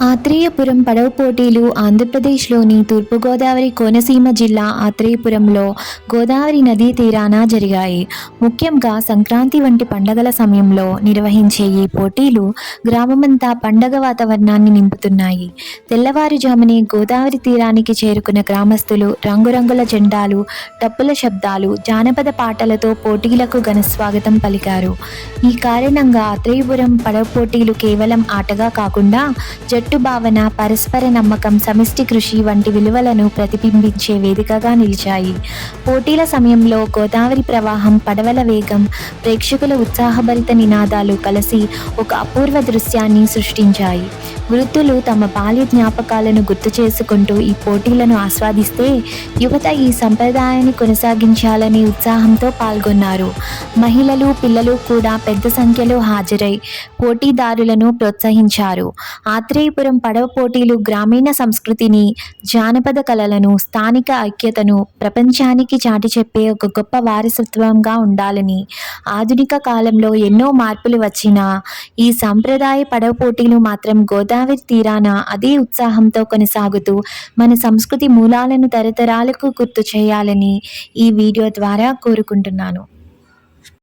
ఆత్రేయపురం పడవ పోటీలు ఆంధ్రప్రదేశ్లోని తూర్పుగోదావరి కోనసీమ జిల్లా ఆత్రేయపురంలో గోదావరి నదీ తీరాన జరిగాయి. ముఖ్యంగా సంక్రాంతి వంటి పండగల సమయంలో నిర్వహించే ఈ పోటీలు గ్రామమంతా పండగ వాతావరణాన్ని నింపుతున్నాయి. తెల్లవారుజామునే గోదావరి తీరానికి చేరుకున్న గ్రామస్తులు రంగురంగుల జెండాలు, డప్పుల శబ్దాలు, జానపద పాటలతో పోటీలకు ఘన స్వాగతం పలికారు. ఈ కారణంగా ఆత్రేయపురం పడవ పోటీలు కేవలం ఆటగా కాకుండా జట్టు భావన, పరస్పర నమ్మకం, సమిష్టి కృషి వంటి విలువలను ప్రతిబింబించే వేదికగా నిలిచాయి. పోటీల సమయంలో గోదావరి ప్రవాహం, పడవల వేగం, ప్రేక్షకుల ఉత్సాహభరిత నినాదాలు కలిసి ఒక అపూర్వ దృశ్యాన్ని సృష్టించాయి. వృద్ధులు తమ బాల్య జ్ఞాపకాలను గుర్తు చేసుకుంటూ ఈ పోటీలను ఆస్వాదిస్తే, యువత ఈ సంప్రదాయాన్ని కొనసాగించాలని ఉత్సాహంతో పాల్గొన్నారు. మహిళలు, పిల్లలు కూడా పెద్ద సంఖ్యలో హాజరై పోటీదారులను ప్రోత్సహించారు. ఆత్రేయపురం పడవ పోటీలు గ్రామీణ సంస్కృతిని, జానపద కళలను, స్థానిక ఐక్యతను ప్రపంచానికి చాటి చెప్పే ఒక గొప్ప వారసత్వంగా ఉండాలని, ఆధునిక కాలంలో ఎన్నో మార్పులు వచ్చినా ఈ సాంప్రదాయ పడవ పోటీలు మాత్రం గోదావరి తీరాన అదే ఉత్సాహంతో కొనసాగుతూ మన సంస్కృతి మూలాలను తరతరాలకు గుర్తు చేయాలని ఈ వీడియో ద్వారా కోరుకుంటున్నాను.